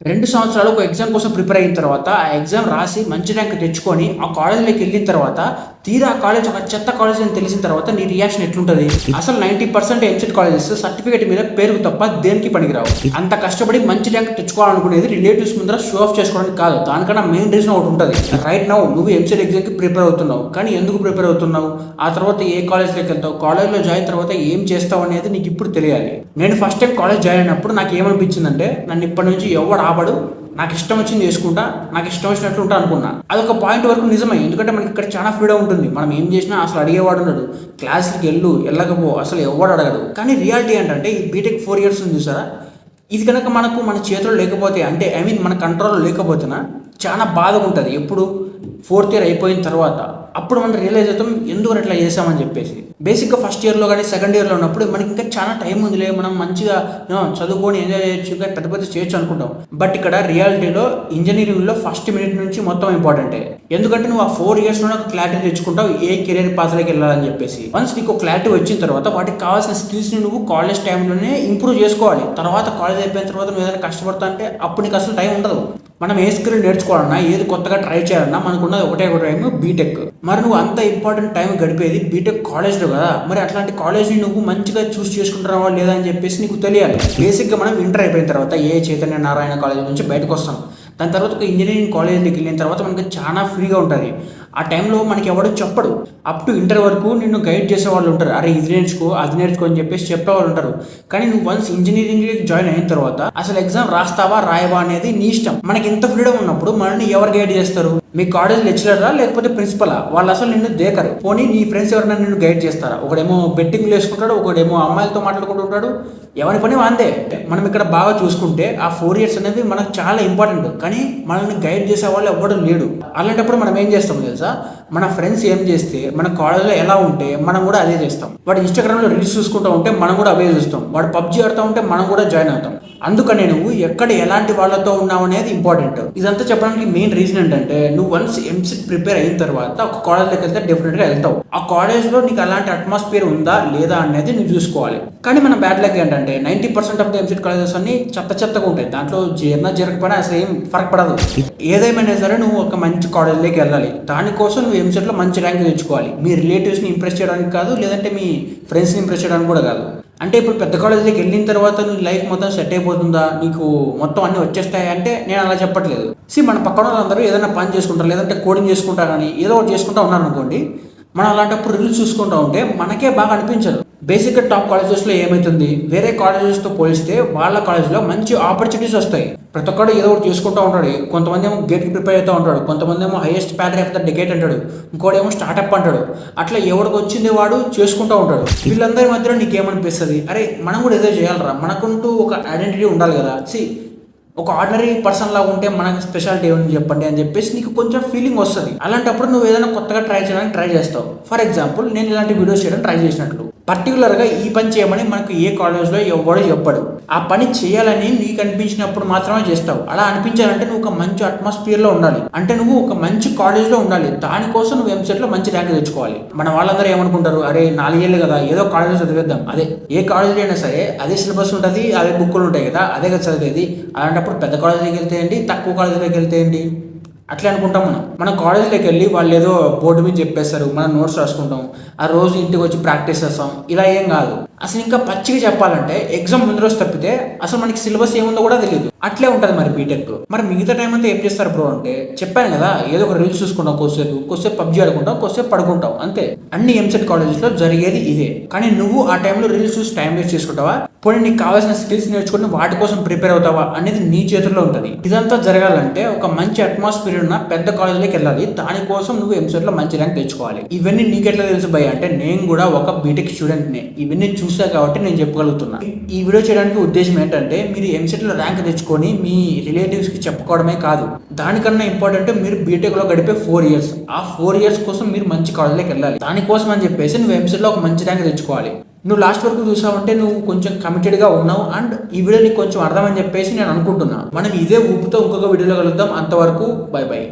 2 సంవత్సరాలు ఒక ఎగ్జామ్ కోసం ప్రిపేర్ అయిన తర్వాత, ఆ ఎగ్జామ్ రాసి మంచి ర్యాంక్ తెచ్చుకొని, ఆ కాలేజ్‌లోకి ఎళ్ళిన తర్వాత, తీరా ఆ కాలేజ్ ఒక చెత్త కాలేజ్ అని తెలిసిన తర్వాత నీ రియాక్షన్ ఎట్లుంటది? అసలు 90% ఎంసెట్ కాలేజెస్ సర్టిఫికేట్ మీద పేరుకు తప్ప దేనికి పనికిరావు. అంత కష్టపడి మంచి ర్యాంక్ తెచ్చుకోవాలనుకునేది రిలేటివ్స్ ముందర షో ఆఫ్ చేసుకోవడానికి కాదు. దానికన్నా మెయిన్ రీజన్ ఒకటి ఉంటది. రైట్ నౌ నువ్వు ఎంసెట్ ఎగ్జామ్‌కి ప్రిపేర్ అవుతున్నావు. కానీ ఎందుకు ప్రిపేర్ అవుతున్నావు? ఆ తర్వాత ఏ కాలేజ్‌లోకి వెళ్తావు? కాలేజ్‌లో జాయిన్ తర్వాత ఏం చేస్తావు అనేది నీకు ఇప్పుడు తెలియాలి. నేను ఫస్ట్ టైం కాలేజ్ జాయిన్ అయినప్పుడు నాకు ఏమనిపించిందంటే, నన్ను ఇప్పటి నుంచి ఎవడు ఆపడు. నాకు ఇష్టం వచ్చింది చేసుకుంటా, నాకు ఇష్టం వచ్చినట్లు ఉంటా అనుకున్నా. అదొక పాయింట్ వరకు నిజమే. ఎందుకంటే మనకి ఇక్కడ చాలా ఫ్రీడమ్ ఉంటుంది. మనం ఏం చేసినా అసలు అడిగేవాడు ఉండడు. క్లాస్‌కి వెళ్ళకపో అసలు ఎవడు అడగడు. కానీ రియాలిటీ ఏంటంటే ఈ బీటెక్ 4 ఇయర్స్ ఉంది చూసారా? ఇది కనుక మన చేతిలో లేకపోతే, అంటే ఐ మీన్ మన కంట్రోల్‌లో లేకపోతేనా చాలా బాధగా ఉంటది. ఎప్పుడు 4th ఇయర్ అయిపోయిన తర్వాత. అప్పుడు మనం రియలైజ్ అవుతాం ఎందుకని ఇట్లా చేసామని చెప్పేసి. బేసిక్‌గా ఫస్ట్ ఇయర్‌లో గానీ, సెకండ్ ఇయర్‌లో ఉన్నప్పుడు మనకి ఇంకా చాలా టైం ఉందిలే, మనం మంచిగా చదువుకొని ఎంజాయ్ చేయొచ్చు, ఇంకా పెద్ద పెద్ద చేయొచ్చు అనుకుంటాం. బట్ ఇక్కడ రియాలిటీలో ఇంజినీరింగ్‌లో ఫస్ట్ మినిట్ నుంచి మొత్తం ఇంపార్టెంటే. ఎందుకంటే నువ్వు ఆ 4 ఇయర్స్‌లోనే ఒక క్లారిటీ తెచ్చుకుంటావు ఏ కెరీర్ పాత్‌లోకి వెళ్ళాలని చెప్పేసి. వన్స్ నీకు క్లారిటీ వచ్చిన తర్వాత వాటికి కావాల్సిన స్కిల్స్‌ని నువ్వు కాలేజ్ టైంలోనే ఇంప్రూవ్ చేసుకోవాలి. తర్వాత కాలేజ్ అయిపోయిన తర్వాత నువ్వు ఏదైనా కష్టపడతా అంటే అప్పుడు నీకు అసలు టైం ఉండదు. మనం ఏ స్కిల్ నేర్చుకోవాలన్నా, ఏది కొత్తగా ట్రై చేయాలన్నా మనకున్నది ఒకటే ఒక టైం బీటెక్. మరి నువ్వు అంత ఇంపార్టెంట్ టైం గడిపేది బీటెక్ కాలేజ్లో కదా. మరి అట్లాంటి కాలేజ్ని నువ్వు మంచిగా చూస్ చేసుకుంటున్నావా లేదా అని చెప్పేసి నీకు తెలియాలి. బేసిక్గా మనం ఇంటర్ అయిపోయిన తర్వాత చైతన్య నారాయణ కాలేజ్ నుంచి బయటకు వస్తాం. దాని తర్వాత ఒక ఇంజనీరింగ్ కాలేజ్కి వెళ్ళిన తర్వాత మనకి చాలా ఫ్రీగా ఉంటుంది. ఆ టైంలో మనకి ఎవడో చెప్పడు. అప్ టు ఇంటర్ వరకు నిన్ను గైడ్ చేసే వాళ్ళు ఉంటారు. అరే ఇది నేర్చుకో, అది నేర్చుకో అని చెప్పేసి చెప్పేవాళ్ళు ఉంటారు. కానీ నువ్వు వన్స్ ఇంజనీరింగ్కి జాయిన్ అయిన తర్వాత అసలు ఎగ్జామ్ రాస్తావా రాయవా అనేది నీ ఇష్టం. మనకి ఇంత ఫ్రీడమ్ ఉన్నప్పుడు మనల్ని ఎవరు గైడ్ చేస్తారు? మీ కాలేజ్ లెక్చరరా లేకపోతే ప్రిన్సిపలా? వాళ్ళు అసలు నిన్ను దేకరు. పోనీ నీ ఫ్రెండ్స్ ఎవరైనా నిన్ను గైడ్ చేస్తారా? ఒకడేమో బెట్టింగ్లు వేసుకుంటాడు, ఒకడేమో అమ్మాయిలతో మాట్లాడుకుంటుంటాడు. ఎవరి పని వాందే. మనం ఇక్కడ బాగా చూసుకుంటే ఆ 4 ఇయర్స్ అనేది మనకు చాలా ఇంపార్టెంట్. కానీ మనల్ని గైడ్ చేసే వాళ్ళు ఎవ్వడం లేడు. అలాంటప్పుడు మనం ఏం చేస్తాం తెలుసా? మన ఫ్రెండ్స్ ఏం చేస్తే, మన కాలేజ్లో ఎలా ఉంటే మనం కూడా అదే చేస్తాం. వాడు ఇన్స్టాగ్రామ్లో రీల్స్ చూసుకుంటూ ఉంటే మనం కూడా అవే చూస్తాం. వాడు పబ్జీ ఆడుతూ ఉంటే మనం కూడా జాయిన్ అవుతాం. అందుకనే నువ్వు ఎక్కడ ఎలాంటి వాళ్ళతో ఉన్నావు అనేది ఇంపార్టెంట్. ఇదంతా చెప్పడానికి మెయిన్ రీజన్ ఏంటంటే, నువ్వు వన్స్ ఎంసెట్ ప్రిపేర్ అయిన తర్వాత ఒక కాలేజ్లోకి వెళ్తే డెఫినెట్గా వెళ్తావు. ఆ కాలేజ్లో నీకు అలాంటి అట్మాస్ఫియర్ ఉందా లేదా అనేది నువ్వు చూసుకోవాలి. కానీ మన బ్యాడ్ లక్ ఏంటంటే 90% ఆఫ్ ద ఎంసెట్ కాలేజెస్ అన్ని చెత్తగా ఉంటాయి. దాంట్లో జరగకపోయినా అసలు ఏం ఫరక్ పడదు. ఏదేమైనా సరే నువ్వు ఒక మంచి కాలేజ్లోకి వెళ్ళాలి. దానికోసం నువ్వు ఎంసెట్లో మంచి ర్యాంక్ తెచ్చుకోవాలి. మీ రిలేటివ్స్ని ఇంప్రెస్ చేయడానికి కాదు, లేదంటే మీ ఫ్రెండ్స్ని ఇంప్రెస్ చేయడానికి కూడా కాదు. అంటే ఇప్పుడు పెద్ద కాలేజీకి వెళ్ళిన తర్వాత నీ లైఫ్ మొత్తం సెట్ అయిపోతుందా, నీకు మొత్తం అన్నీ వచ్చేస్తాయి అంటే నేను అలా చెప్పట్లేదు. మన పక్కన వాళ్ళందరూ ఏదైనా పని చేసుకుంటారు, లేదంటే కోడింగ్ చేసుకుంటారు, కానీ ఏదో ఒకటి చేసుకుంటూ ఉన్నారు అనుకోండి. మనం అలాంటప్పుడు రీల్స్ చూసుకుంటూ ఉంటే మనకే బాగా అనిపించదు. బేసిక్గా టాప్ కాలేజెస్లో ఏమవుతుంది, వేరే కాలేజెస్తో పోలిస్తే వాళ్ళ కాలేజ్లో మంచి ఆపర్చునిటీస్ వస్తాయి. ప్రతి ఒక్కడు ఏదో ఒకటి చేసుకుంటూ ఉంటాడు. కొంతమంది ఏమో గేట్కి ప్రిపేర్ అవుతూ ఉంటాడు, కొంతమంది ఏమో హైయెస్ట్ ప్యాలరీ ఆఫ్ ద డెకేట్ అంటాడు, ఇంకోటేమో స్టార్ట్అప్ అంటాడు. అట్లా ఎవరికి వచ్చింది వాడు చేసుకుంటూ ఉంటాడు. వీళ్ళందరి మధ్యలో నీకేమనిపిస్తుంది? అరే మనం కూడా ఏదో చేయాలరా, మనకుంటూ ఒక ఐడెంటిటీ ఉండాలి కదా. ఒక ఆర్డినరీ పర్సన్ లాగా ఉంటే మనకు స్పెషాలిటీ ఏమని చెప్పండి అని చెప్పేసి నీకు కొంచెం ఫీలింగ్ వస్తుంది. అలాంటప్పుడు నువ్వు ఏదైనా కొత్తగా ట్రై చేయడానికి ట్రై చేస్తావు. ఫర్ ఎగ్జాంపుల్ నేను ఇలాంటి వీడియోస్ చేయడం ట్రై చేసినట్లు. పర్టికులర్గా ఈ పని చేయమని మనకు ఏ కాలేజ్లో ఎవడో చెప్పడు. ఆ పని చేయాలని నీకు అనిపించినప్పుడు మాత్రమే చేస్తావు. అలా అనిపించాలంటే నువ్వు ఒక మంచి అట్మాస్ఫియర్లో ఉండాలి. అంటే నువ్వు ఒక మంచి కాలేజ్లో ఉండాలి. దానికోసం నువ్వు ఎంసెట్లో మంచి ర్యాంక్ తెచ్చుకోవాలి. మన వాళ్ళందరూ ఏమనుకుంటారు, అరే 4 ఏళ్ళు కదా ఏదో కాలేజ్ చదివేద్దాం. అదే ఏ కాలేజీలో అయినా సరే అదే సిలబస్ ఉంటుంది, అదే బుక్కులు ఉంటాయి కదా, అదే కదా చదివేది. అలాంటప్పుడు పెద్ద కాలేజీకి వెళ్తే ఏంటి, తక్కువ కాలేజీలోకి వెళ్తే ఏంటి, అట్లా అనుకుంటాం. మనం కాలేజీలోకి వెళ్ళి వాళ్ళు ఏదో బోర్డు మీద చెప్పేస్తారు, మనం నోట్స్ రాసుకుంటాం, ఆ రోజు ఇంటికి వచ్చి ప్రాక్టీస్ చేస్తాం. ఇలా ఏం కాదు. అసలు ఇంకా పచ్చిగా చెప్పాలంటే ఎగ్జామ్ ముందు రోజు తప్పితే అసలు మనకి సిలబస్ ఏముందో కూడా తెలియదు. అట్లే ఉంటుంది మరి బీటెక్. మరి మిగతా టైం అంతా ఏం చేస్తారు బ్రో అంటే, చెప్పాను కదా ఏదో ఒక రీల్స్ చూసుకుంటాం, కొద్దిసేపు పబ్జీ ఆడుకుంటాం, కొద్దిసేపు పడుకుంటాం, అంతే. అన్ని ఎంసెట్ కాలేజెస్లో జరిగేది ఇదే. కానీ నువ్వు ఆ టైంలో రీల్స్ చూసి టైం వేస్ట్ చేసుకుంటావా, పోనీ నీకు కావాల్సిన స్కిల్స్ నేర్చుకుని వాటి కోసం ప్రిపేర్ అవుతావా అనేది నీ చేతుల్లో ఉంటుంది. ఇదంతా జరగాలంటే ఒక మంచి అట్మాస్ఫియర్ ఉన్న పెద్ద కాలేజీలోకి వెళ్ళాలి. దానికోసం నువ్వు ఎంసెట్లో మంచి ర్యాంక్ తెచ్చుకోవాలి. ఇవన్నీ నీకెట్లా తెలుసు భయ్ అంటే, నేను కూడా ఒక బీటెక్ స్టూడెంట్నే. ఇవన్నీ చూసా కాబట్టి నేను చెప్పగలుగుతున్నా. ఈ వీడియో చేయడానికి ఉద్దేశం ఏంటంటే, మీరు ఎంసెట్లో ర్యాంక్ తెచ్చుకొని మీ రిలేటివ్స్కి చెప్పుకోవడమే కాదు, దానికన్నా ఇంపార్టెంట్ మీరు బీటెక్లో గడిపే 4 ఇయర్స్. ఆ 4 ఇయర్స్ కోసం మీరు మంచి కాలేజ్లోకి వెళ్ళాలి. దానికోసం అని చెప్పేసి నువ్వు ఎంసెట్లో ఒక మంచి ర్యాంక్ తెచ్చుకోవాలి. నువ్వు లాస్ట్ వరకు చూసావంటే నువ్వు కొంచెం కమిటెడ్గా ఉన్నావు. అండ్ ఈ వీడియో నీకు కొంచెం అర్థమని చెప్పేసి నేను అనుకుంటున్నా. మనం ఇదే ఊపుతో ఇంకొక వీడియోలో కలుద్దాం. అంతవరకు బై బై.